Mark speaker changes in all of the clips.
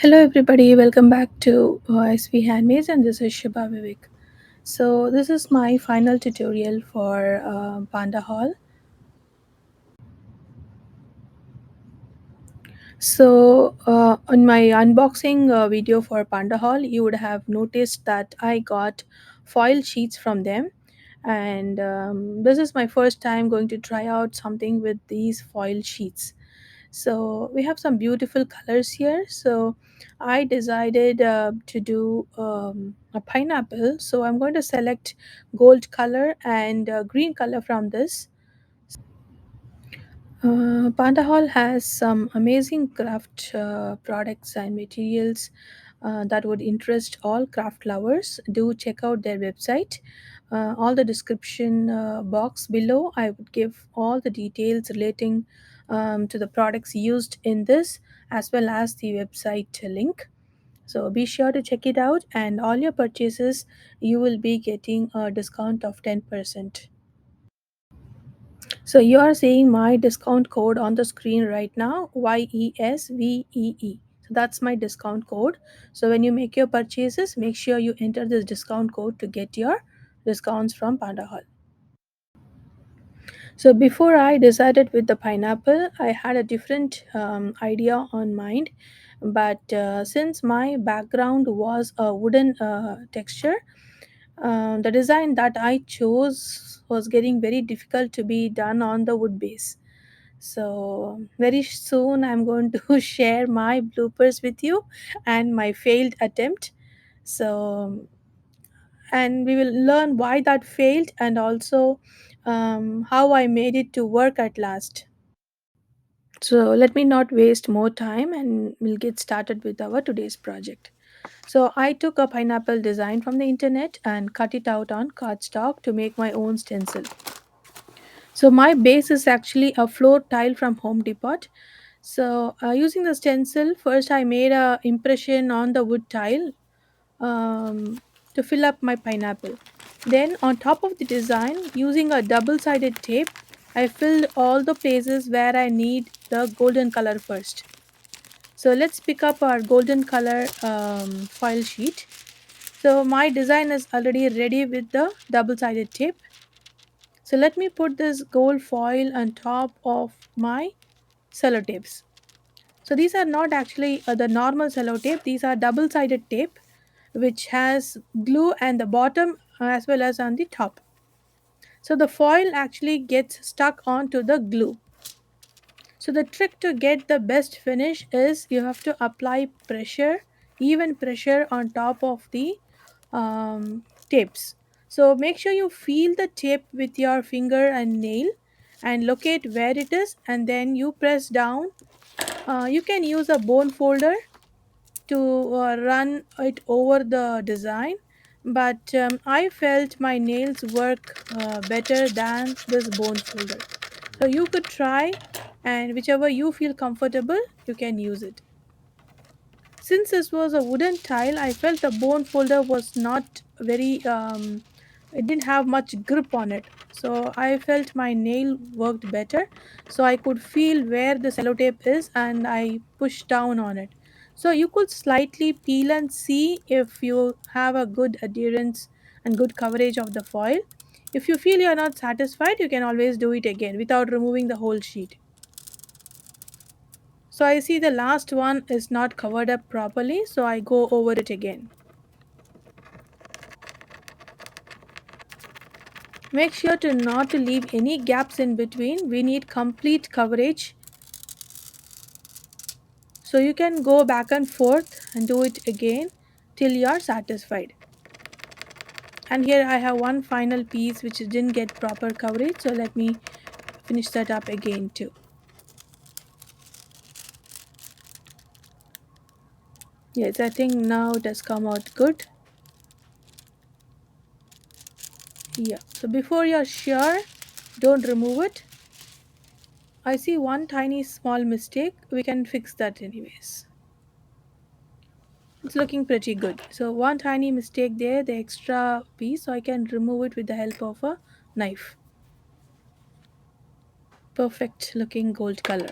Speaker 1: Hello, everybody. Welcome back to SV Handmaids, and this is Shubha Vivek. So, this is my final tutorial for Panda Hall. On my unboxing video for Panda Hall, you would have noticed that I got foil sheets from them, and this is my first time going to try out something with these foil sheets. So we have some beautiful colors here. So I decided to do a pineapple. So I'm going to select gold color and green color from this. Panda Hall has some amazing craft products and materials that would interest all craft lovers. Do check out their website. All the description box below, I would give all the details relating to the products used in this, as well as the website link. So be sure to check it out, and all your purchases you will be getting a discount of 10%. So you are seeing my discount code on the screen right now, YESVEE. So that's my discount code. So when you make your purchases, make sure you enter this discount code to get your discounts from Panda Hall. So before I decided with the pineapple, I had a different idea on mind. But since my background was a wooden texture, the design that I chose was getting very difficult to be done on the wood base. So, very soon I'm going to share my bloopers with you and my failed attempt. So, and we will learn why that failed and also how I made it to work at last. So, let me not waste more time and we'll get started with our today's project. So, I took a pineapple design from the internet and cut it out on cardstock to make my own stencil. So my base is actually a floor tile from Home Depot. So using the stencil, first I made a impression on the wood tile um, to fill up my pineapple. Then on top of the design, using a double-sided tape, I filled all the places where I need the golden color first. So let's pick up our golden color file sheet. So my design is already ready with the double-sided tape. So let me put this gold foil on top of my sellotapes. So these are not actually the normal sellotape, these are double sided tape which has glue and the bottom as well as on the top. So the foil actually gets stuck onto the glue. So the trick to get the best finish is you have to apply pressure, even pressure on top of the tapes. So make sure you feel the tape with your finger and nail and locate where it is, and then you press down. You can use a bone folder to run it over the design, but I felt my nails work better than this bone folder. So you could try, and whichever you feel comfortable, you can use it. Since this was a wooden tile, I felt the bone folder was not very, it didn't have much grip on it. So I felt my nail worked better. So I could feel where the sellotape is and I pushed down on it. So you could slightly peel and see if you have a good adherence and good coverage of the foil. If you feel you're not satisfied, you can always do it again without removing the whole sheet. So I see the last one is not covered up properly, so I go over it again. Make sure to not to leave any gaps in between. We need complete coverage. So you can go back and forth and do it again till you are satisfied. And here I have one final piece which didn't get proper coverage, so let me finish that up again too. Yes, I think now it has come out good. Yeah, so before you're sure, don't remove it. I see one tiny small mistake. We can fix that anyways. It's looking pretty good. So one tiny mistake there, the extra piece, so I can remove it with the help of a knife. Perfect looking gold color.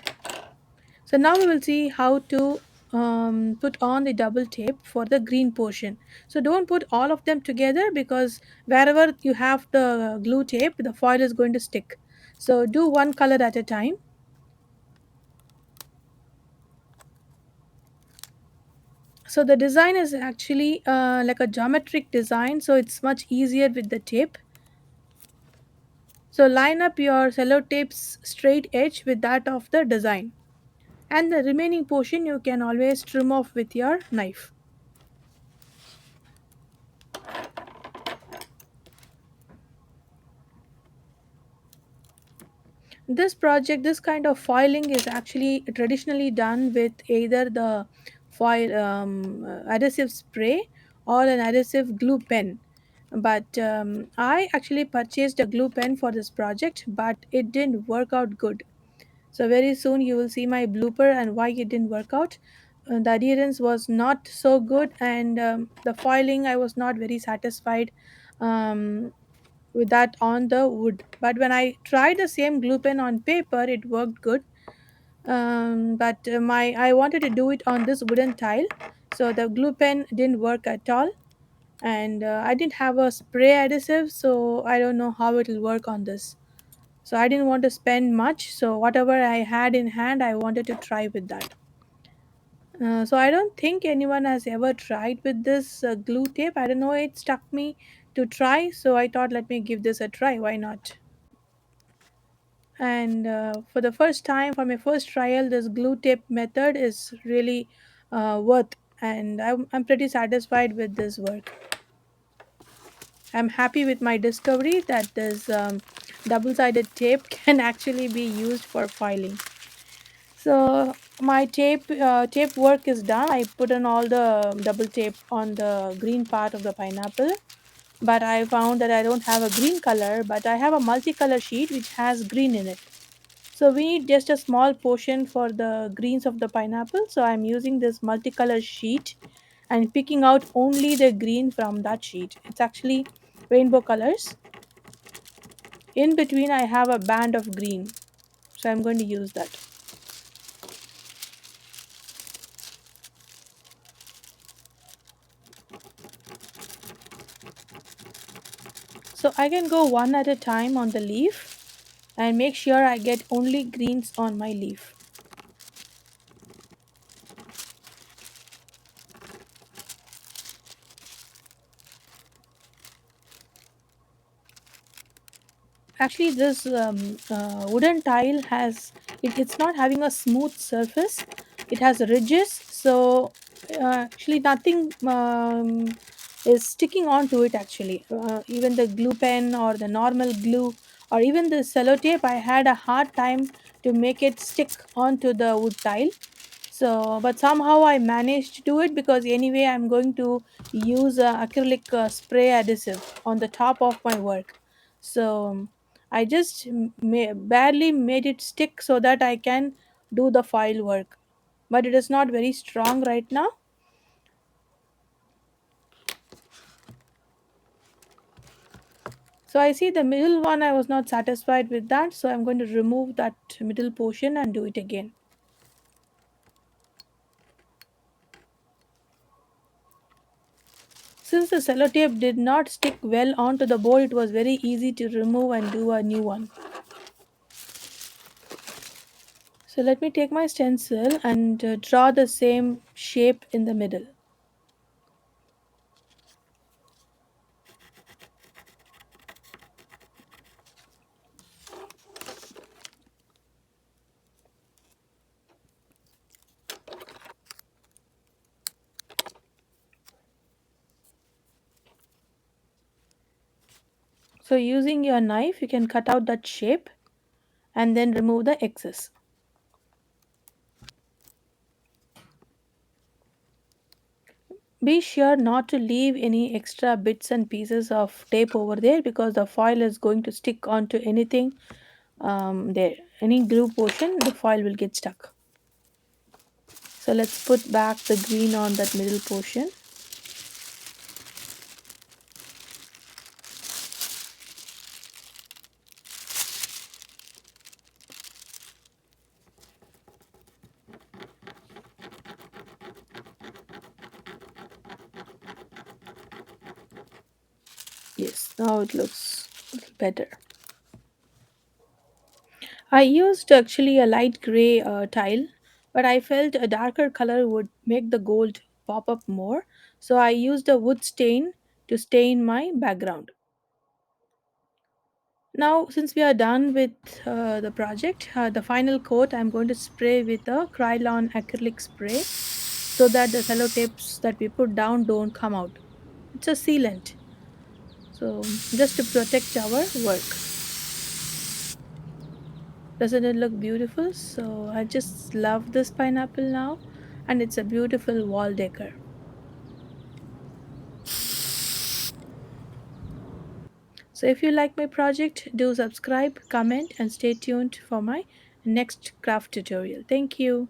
Speaker 1: So now we will see how to put on the double tape for the green portion. So don't put all of them together, because wherever you have the glue tape, the foil is going to stick. So do one color at a time. So the design is actually like a geometric design, so it's much easier with the tape. So line up your sellotape's straight edge with that of the design, and the remaining portion you can always trim off with your knife. This kind of foiling is actually traditionally done with either the foil adhesive spray or an adhesive glue pen. But I actually purchased a glue pen for this project, but it didn't work out good. So very soon you will see my blooper and why it didn't work out. The adherence was not so good, and the foiling I was not very satisfied um, with that on the wood. But when I tried the same glue pen on paper, it worked good. But my I wanted to do it on this wooden tile, so the glue pen didn't work at all, and I didn't have a spray adhesive, so I don't know how it will work on this. So I didn't want to spend much, so whatever I had in hand, I wanted to try with that. So I don't think anyone has ever tried with this glue tape. I don't know, it stuck me to try, so I thought let me give this a try. Why not? And for the first time, for my first trial, this glue tape method is really worth, and I'm pretty satisfied with this work. I'm happy with my discovery that this double-sided tape can actually be used for filing. So my tape work is done. I put on all the double tape on the green part of the pineapple, but I found that I don't have a green color, but I have a multicolor sheet which has green in it. So we need just a small portion for the greens of the pineapple. So I'm using this multicolor sheet and picking out only the green from that sheet. It's actually rainbow colors. In between I have a band of green. So I'm going to use that. So I can go one at a time on the leaf and make sure I get only greens on my leaf. Actually, this wooden tile it's not having a smooth surface. It has ridges, so actually nothing is sticking onto it. Actually, even the glue pen or the normal glue or even the sellotape, I had a hard time to make it stick onto the wood tile. So but somehow I managed to do it, because anyway I'm going to use acrylic spray adhesive on the top of my work. So I just barely made it stick so that I can do the file work, but it is not very strong right now. So I see the middle one, I was not satisfied with that, so I'm going to remove that middle portion and do it again. Since the sellotape did not stick well onto the board, it was very easy to remove and do a new one. So let me take my stencil and draw the same shape in the middle. So using your knife, you can cut out that shape and then remove the excess. Be sure not to leave any extra bits and pieces of tape over there, because the foil is going to stick onto anything there. Any glue portion, the foil will get stuck. So let's put back the green on that middle portion. Yes, now it looks a little better. I used actually a light gray tile, but I felt a darker color would make the gold pop up more. So I used a wood stain to stain my background. Now, since we are done with the project, the final coat I'm going to spray with a Krylon acrylic spray so that the sellotapes that we put down don't come out. It's a sealant, so just to protect our work. Doesn't it look beautiful? So I just love this pineapple now, and it's a beautiful wall decor. So if you like my project, do subscribe, comment, and stay tuned for my next craft tutorial. Thank you.